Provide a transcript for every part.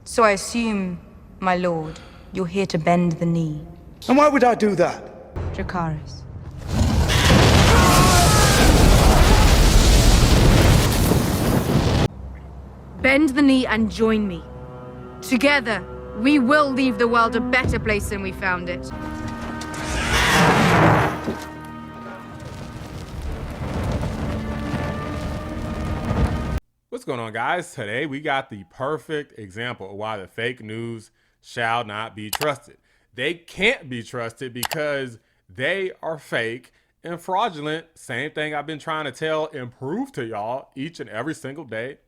So I assume, my lord, you're here to bend the knee. And why would I do that? Dracarys. Bend the knee and join me. Together, we will leave the world a better place than we found it. What's going on, guys? Today we got the perfect example of why the fake news shall not be trusted. They can't be trusted because they are fake and fraudulent. Same thing I've been trying to tell and prove to y'all each and every single day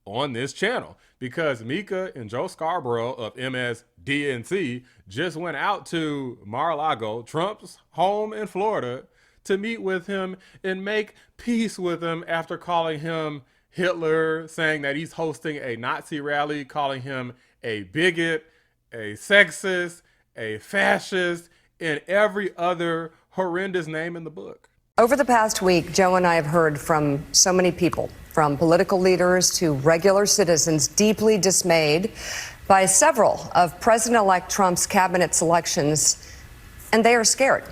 on this channel, because Mika and Joe Scarborough of MSNBC just went out to Mar-a-Lago, Trump's home in Florida, to meet with him and make peace with him after calling him Hitler, saying that he's hosting a Nazi rally, calling him a bigot, a sexist, a fascist, and every other horrendous name in the book. Over the past week, Joe and I have heard from so many people, from political leaders to regular citizens, deeply dismayed by several of President-elect Trump's cabinet selections, and they are scared.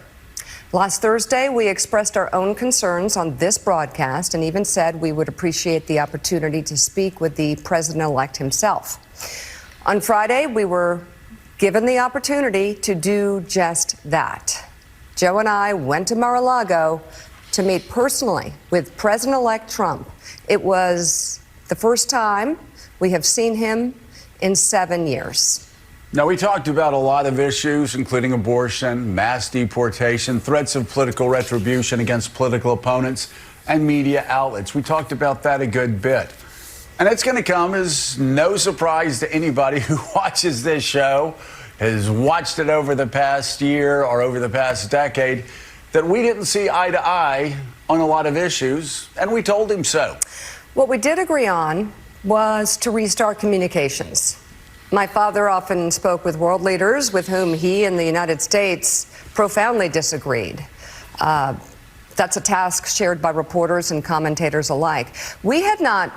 Last Thursday, we expressed our own concerns on this broadcast and even said we would appreciate the opportunity to speak with the president-elect himself. On Friday, we were given the opportunity to do just that. Joe and I went to Mar-a-Lago to meet personally with President-elect Trump. It was the first time we have seen him in 7 years. Now, we talked about a lot of issues, including abortion, mass deportation, threats of political retribution against political opponents, and media outlets. We talked about that a good bit. And it's going to come as no surprise to anybody who watches this show, has watched it over the past year or over the past decade, that we didn't see eye to eye on a lot of issues, and we told him so. What we did agree on was to restart communications. My father often spoke with world leaders with whom he and the United States profoundly disagreed. That's a task shared by reporters and commentators alike. We had not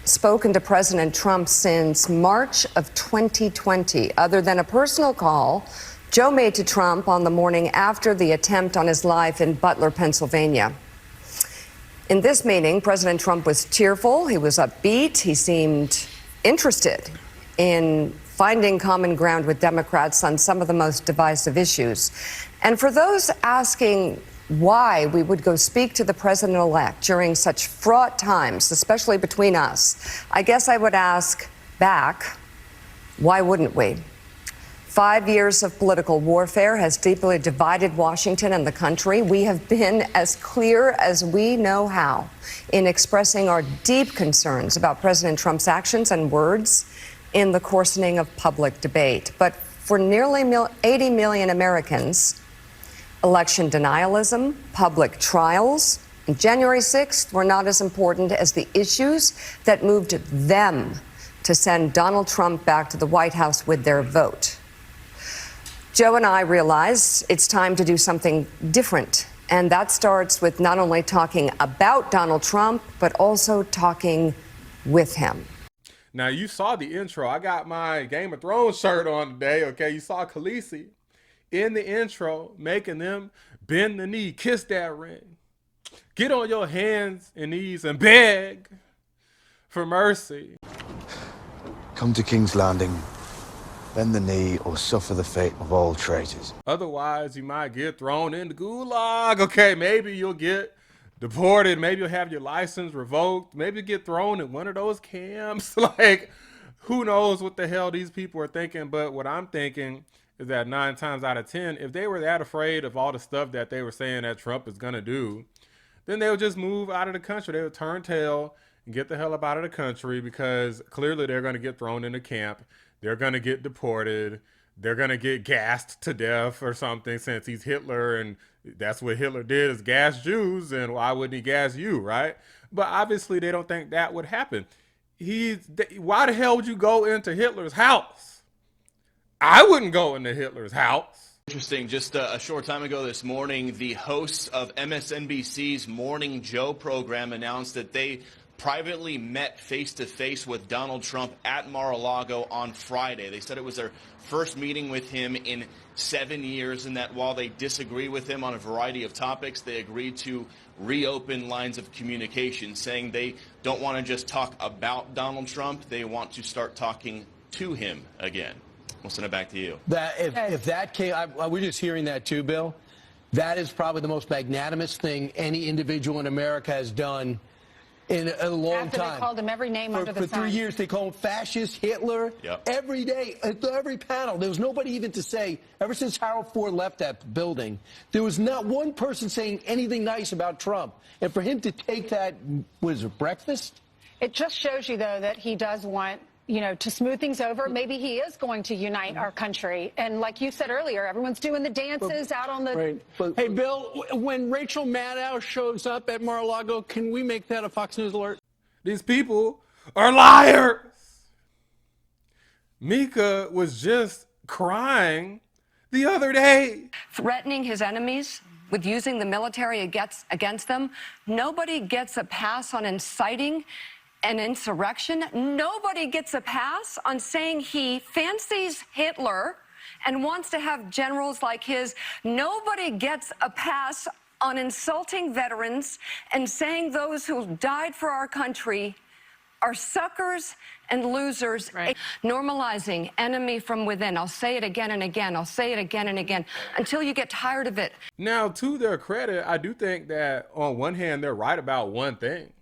spoken to President Trump since March of 2020, other than a personal call Joe made to Trump on the morning after the attempt on his life in Butler, Pennsylvania. In this meeting, President Trump was cheerful, he was upbeat, he seemed interested in finding common ground with Democrats on some of the most divisive issues. And for those asking why we would go speak to the president-elect during such fraught times, especially between us, I guess I would ask back, why wouldn't we? 5 years of political warfare has deeply divided Washington and the country. We have been as clear as we know how in expressing our deep concerns about President Trump's actions and words in the coarsening of public debate. But for nearly 80 million Americans, election denialism, public trials, and January 6th were not as important as the issues that moved them to send Donald Trump back to the White House with their vote. Joe and I realized it's time to do something different. And that starts with not only talking about Donald Trump, but also talking with him. Now, you saw the intro. I got my Game of Thrones shirt on today, okay? You saw Khaleesi in the intro making them bend the knee, kiss that ring, get on your hands and knees and beg for mercy. Come to King's Landing, bend the knee, or suffer the fate of all traitors. Otherwise, you might get thrown in the gulag. Okay, maybe you'll get deported. Maybe you'll have your license revoked. Maybe you get thrown in one of those camps. Like, who knows what the hell these people are thinking. But what I'm thinking is that 9 times out of 10, if they were that afraid of all the stuff that they were saying that Trump is going to do, then they would just move out of the country. They would turn tail and get the hell up out of the country, because clearly they're going to get thrown into camp. They're going to get deported. They're going to get gassed to death or something, since he's Hitler, and that's what Hitler did, is gas Jews, and why wouldn't he gas you, right? But obviously they don't think that would happen. Why the hell would you go into Hitler's house? I wouldn't go into Hitler's house. Interesting. Just a short time ago this morning, the hosts of MSNBC's Morning Joe program announced that they privately met face-to-face with Donald Trump at Mar-a-Lago on Friday. They said it was their first meeting with him in 7 years, and that while they disagree with him on a variety of topics, they agreed to reopen lines of communication, saying they don't want to just talk about Donald Trump, they want to start talking to him again. We'll send it back to you. That if that came, we're just hearing that too, Bill. That is probably the most magnanimous thing any individual in America has done in a long time. After they called him every name under the sun. For 3 years, they called him fascist, Hitler. Yep. Every day, at every panel, there was nobody even to say, ever since Harold Ford left that building, there was not one person saying anything nice about Trump. And for him to take that, was it breakfast? It just shows you, though, that he does want, you know, to smooth things over. Maybe he is going to unite our country. And like you said earlier, everyone's doing the dances out on the... Right. Hey, Bill, when Rachel Maddow shows up at Mar-a-Lago, can we make that a Fox News alert? These people are liars. Mika was just crying the other day. Threatening his enemies with using the military against them. Nobody gets a pass on inciting an insurrection. Nobody gets a pass on saying he fancies Hitler and wants to have generals like his. Nobody gets a pass on insulting veterans and saying those who died for our country are suckers and losers. Right. Normalizing enemy from within. I'll say it again and again. I'll say it again and again until you get tired of it. Now, to their credit, I do think that on one hand, they're right about one thing,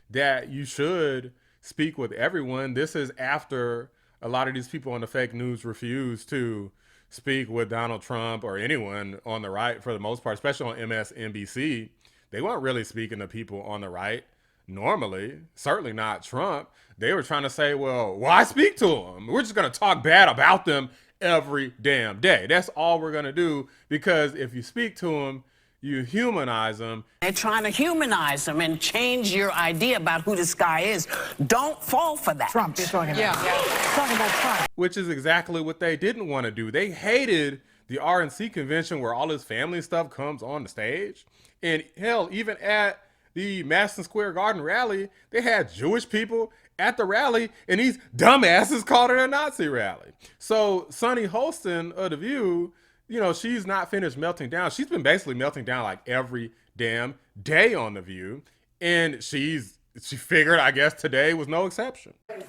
that you should speak with everyone. This is after a lot of these people on the fake news refuse to speak with Donald Trump or anyone on the right for the most part, especially on MSNBC. They weren't really speaking to people on the right normally, certainly not Trump. They were trying to say, well, why speak to them? We're just going to talk bad about them every damn day. That's all we're going to do, because if you speak to them, you humanize them. They're trying to humanize them and change your idea about who this guy is. Don't fall for that. Trump, you're talking about. Talking about Trump. Which is exactly what they didn't want to do. They hated the RNC convention where all his family stuff comes on the stage. And hell, even at the Madison Square Garden rally, they had Jewish people at the rally, and these dumbasses called it a Nazi rally. So Sunny Hostin of The View, you know, she's not finished melting down. She's been basically melting down like every damn day on The View. And she figured, I guess, today was no exception. And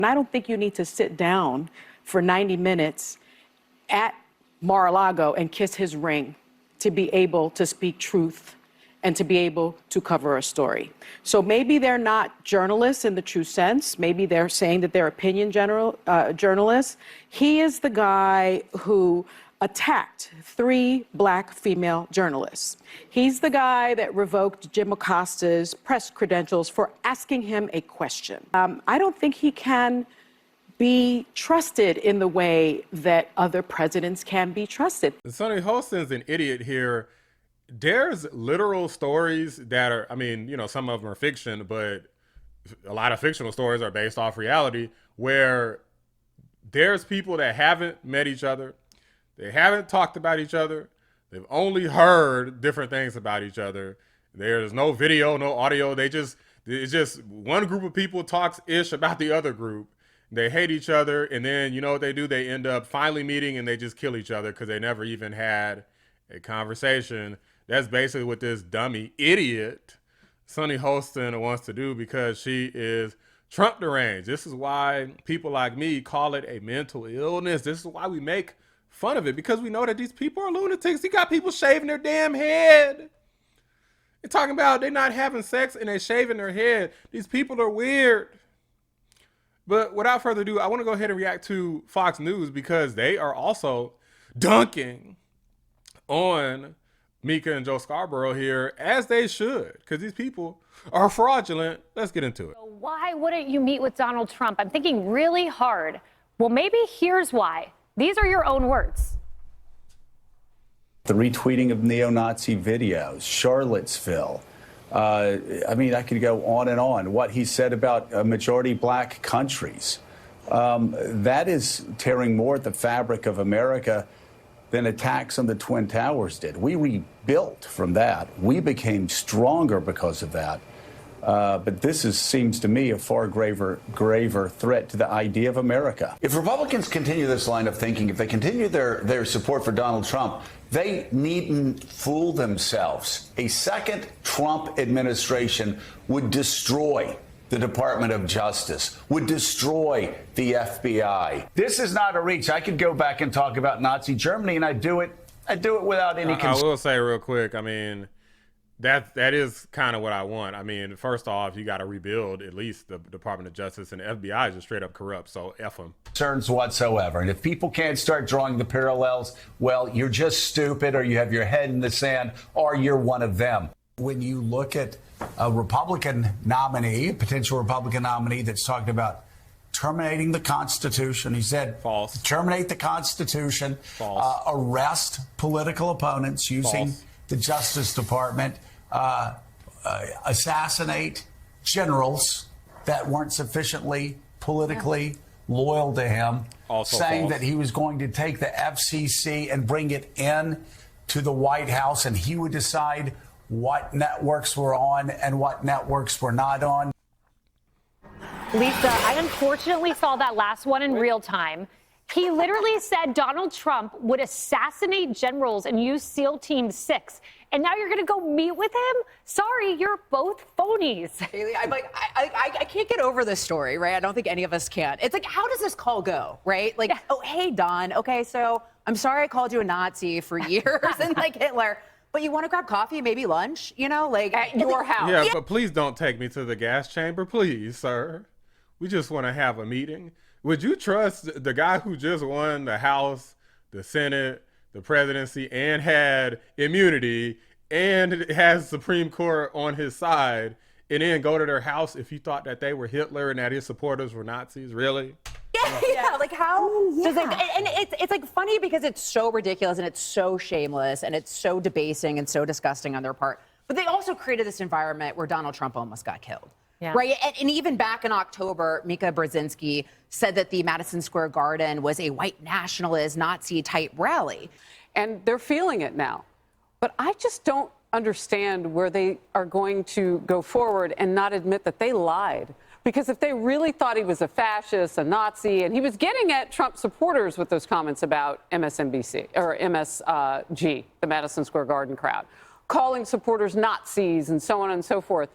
I don't think you need to sit down for 90 minutes at Mar-a-Lago and kiss his ring to be able to speak truth and to be able to cover a story. So maybe they're not journalists in the true sense. Maybe they're saying that they're opinion journalists. He is the guy who attacked 3 black female journalists. He's the guy that revoked Jim Acosta's press credentials for asking him a question. I don't think he can be trusted in the way that other presidents can be trusted. Sunny Hostin's an idiot here. There's literal stories that are, I mean, you know, some of them are fiction, but a lot of fictional stories are based off reality, where there's people that haven't met each other. They haven't talked about each other. They've only heard different things about each other. There's no video, no audio. It's just one group of people talks ish about the other group. They hate each other. And then, you know what they do? They end up finally meeting and they just kill each other because they never even had a conversation. That's basically what this dummy idiot Sunny Hostin wants to do, because she is Trump deranged. This is why people like me call it a mental illness. This is why we make fun of it, because we know that these people are lunatics. You got people shaving their damn head. They're talking about they're not having sex and they're shaving their head. These people are weird. But without further ado, I want to go ahead and react to Fox News, because they are also dunking on Mika and Joe Scarborough here, as they should, because these people are fraudulent. Let's get into it. Why wouldn't you meet with Donald Trump? I'm thinking really hard. Well, maybe here's why. These are your own words. The retweeting of neo-Nazi videos, Charlottesville. I mean, I could go on and on. What he said about majority black countries. That is tearing more at the fabric of America than attacks on the Twin Towers did. We rebuilt from that. We became stronger because of that. But this seems to me a far graver threat to the idea of America. If Republicans continue this line of thinking, if they continue their support for Donald Trump, they needn't fool themselves. A second Trump administration would destroy the Department of Justice, would destroy the FBI. This is not a reach. I could go back and talk about Nazi Germany, and I'd do it without any I will say real quick, I mean, that is kind of what I want. I mean, first off, you got to rebuild at least the Department of Justice, and the FBI is just straight up corrupt, so F them. Concerns whatsoever. And if people can't start drawing the parallels, well, you're just stupid, or you have your head in the sand, or you're one of them. When you look at a Republican nominee, a potential Republican nominee that's talking about terminating the Constitution, he said, false. Terminate the Constitution, arrest political opponents using the Justice Department, assassinate generals that weren't sufficiently politically loyal to him, Also saying false. that he was going to take the FCC and bring it in to the White House, and he would decide what networks were on and what networks were not on. Lisa, I unfortunately saw that last one in real time. He literally said Donald Trump would assassinate generals and use SEAL Team 6. And now you're going to go meet with him? Sorry, you're both phonies. Haley, I can't get over this story, right? I don't think any of us can. It's like, how does this call go, right? Like, oh, hey, Don. Okay, so I'm sorry I called you a Nazi for years and like Hitler. But you want to grab coffee, maybe lunch, you know, like at your house. Yeah, but please don't take me to the gas chamber, please, sir. We just want to have a meeting. Would you trust the guy who just won the House, the Senate, the presidency, and had immunity, and has Supreme Court on his side, and then go to their house if he thought that they were Hitler and that his supporters were Nazis? Really? Yeah, like how does like, and it's like funny because it's so ridiculous and it's so shameless and it's so debasing and so disgusting on their part. But they also created this environment where Donald Trump almost got killed. Yeah. Right. And even back in October, Mika Brzezinski said that the Madison Square Garden was a white nationalist Nazi type rally. And they're feeling it now. But I just don't understand where they are going to go forward and not admit that they lied. Because if they really thought he was a fascist, a Nazi, and he was getting at Trump supporters with those comments about MSNBC or MSG, the Madison Square Garden crowd, calling supporters Nazis and so on and so forth.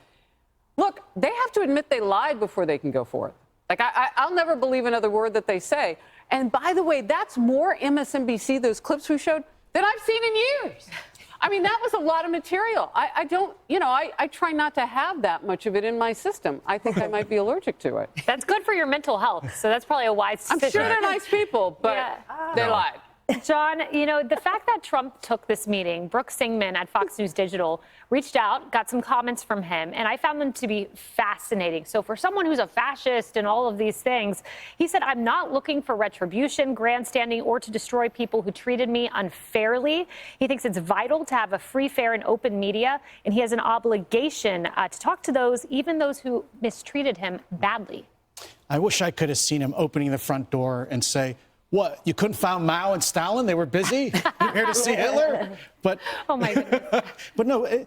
Look, they have to admit they lied before they can go forth. Like, I'll never believe another word that they say. And by the way, that's more MSNBC, those clips we showed, than I've seen in years. I mean, that was a lot of material. I don't, you know, I try not to have that much of it in my system. I think I might be allergic to it. That's good for your mental health, so that's probably a wise decision. I'm sure they're nice people, but they lied. John, you know, the fact that Trump took this meeting, Brooke Singman at Fox News Digital reached out, got some comments from him, and I found them to be fascinating. So for someone who's a fascist and all of these things, he said, I'm not looking for retribution, grandstanding, or to destroy people who treated me unfairly. He thinks it's vital to have a free, fair, and open media, and he has an obligation to talk to those, even those who mistreated him badly. I wish I could have seen him opening the front door and say, what, you couldn't find Mao and Stalin? They were busy? You're here to see Hitler? But, oh my goodness. But no,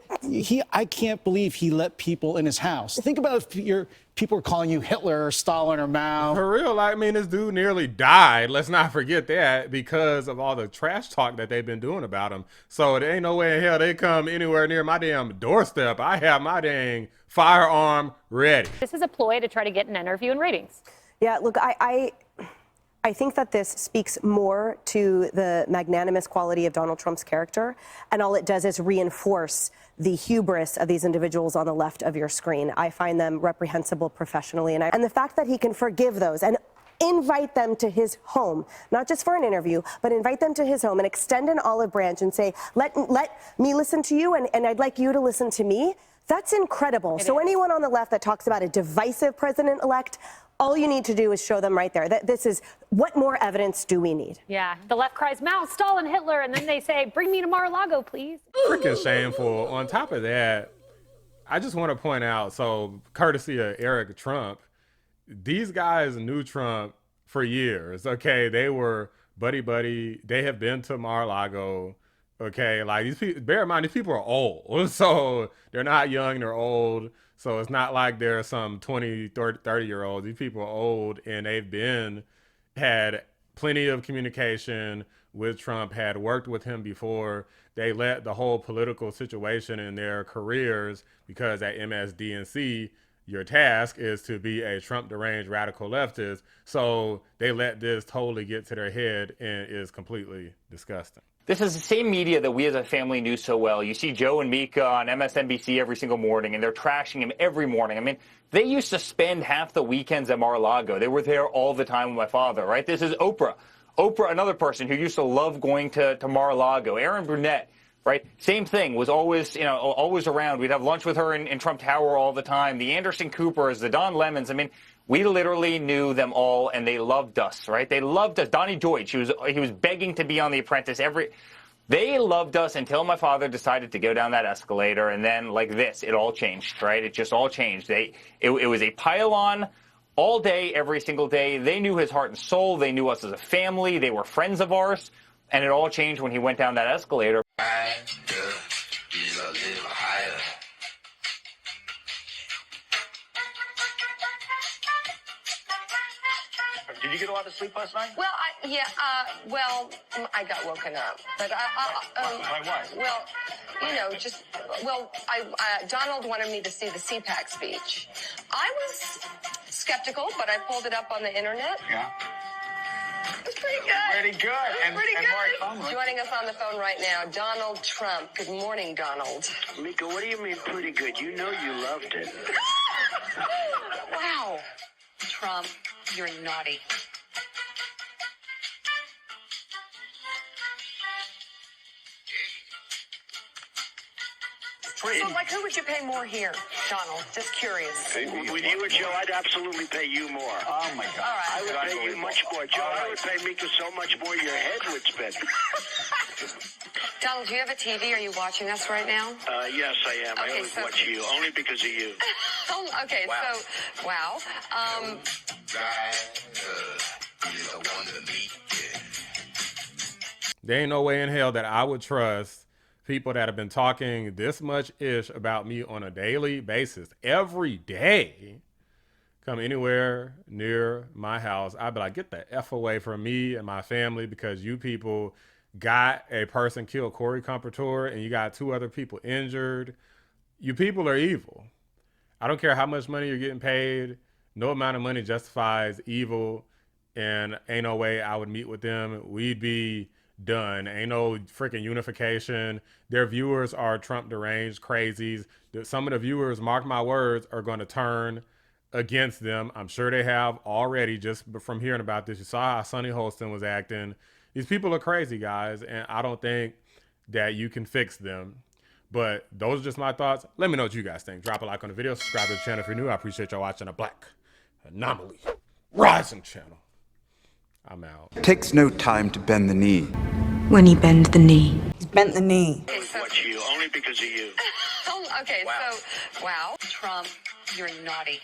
I can't believe he let people in his house. Think about if people were calling you Hitler or Stalin or Mao. For real, I mean, this dude nearly died. Let's not forget that, because of all the trash talk that they've been doing about him. So there ain't no way in hell they come anywhere near my damn doorstep. I have my dang firearm ready. This is a ploy to try to get an interview and ratings. Yeah, look, I think that this speaks more to the magnanimous quality of Donald Trump's character, and all it does is reinforce the hubris of these individuals on the left of your screen. I find them reprehensible professionally, and the fact that he can forgive those and invite them to his home, not just for an interview, but invite them to his home and extend an olive branch and say, let me listen to you, and I'd like you to listen to me. That's incredible. So anyone on the left that talks about a divisive president-elect, all you need to do is show them right there that this is, what more evidence do we need? Yeah, the left cries, Mao, Stalin, Hitler, and then they say, bring me to Mar-a-Lago, please. Freaking shameful. On top of that, I just want to point out, so courtesy of Eric Trump, these guys knew Trump for years, okay? They were buddy. They have been to Mar-a-Lago. Okay, like these people, bear in mind, these people are old. So they're not young, they're old. So it's not like they're some 20, 30-year-olds. These people are old, and they've had plenty of communication with Trump, had worked with him before. They let the whole political situation in their careers, because at MSDNC, your task is to be a Trump deranged radical leftist. So they let this totally get to their head, and is completely disgusting. This is the same media that we as a family knew so well. You see Joe and Mika on MSNBC every single morning, and they're trashing him every morning. I mean, they used to spend half the weekends at Mar-a-Lago. They were there all the time with my father, right? This is Oprah. Oprah, another person who used to love going to Mar-a-Lago. Aaron Brunette, right? Same thing, was always, always around. We'd have lunch with her in Trump Tower all the time. The Anderson Coopers, the Don Lemons. I mean, we literally knew them all, and they loved us, right? They loved us. Donnie Deutsch, he was begging to be on The Apprentice. They loved us until my father decided to go down that escalator, and then like this, it all changed, right? It just all changed. It was a pile-on all day, every single day. They knew his heart and soul. They knew us as a family. They were friends of ours, and it all changed when he went down that escalator. Did you get a lot of sleep last night? Well, I got woken up. But By what? Well, Donald wanted me to see the CPAC speech. I was skeptical, but I pulled it up on the internet. Yeah. It was pretty good. Pretty good. It was pretty good. Mark, Joining us on the phone right now, Donald Trump. Good morning, Donald. Mika, what do you mean pretty good? You know you loved it. Wow. Trump, you're naughty. So, who would you pay more here, Donald? Just curious. With you and Joe, I'd absolutely pay you more. Oh, my God. All right. I would pay you much more. Joe, I would pay Mika so much more your head would spin. Donald, do you have a TV? Are you watching us right now? Yes, I am. I always watch you, only because of you. Okay, wow. So, wow. There ain't no way in hell that I would trust people that have been talking this much ish about me on a daily basis, every day, come anywhere near my house. I'd be like, get the F away from me and my family, because you people got a person killed, Corey Compertor, and you got 2 other people injured. You people are evil. I don't care how much money you're getting paid. No amount of money justifies evil, and ain't no way I would meet with them. We'd be done. Ain't no freaking unification. Their viewers are Trump deranged crazies. Some of the viewers, mark my words, are going to turn against them. I'm sure they have already, just from hearing about this. You saw how Sonny Hostin was acting. These people are crazy, guys, and I don't think that you can fix them. But those are just my thoughts. Let me know what you guys think. Drop a like on the video. Subscribe to the channel if you're new. I appreciate y'all watching a Black Anomaly Rising channel. I'm out. It takes no time to bend the knee. When he bends the knee. He's bent the knee. Watch you, only because of you. Okay, wow. So, wow. Trump, you're naughty.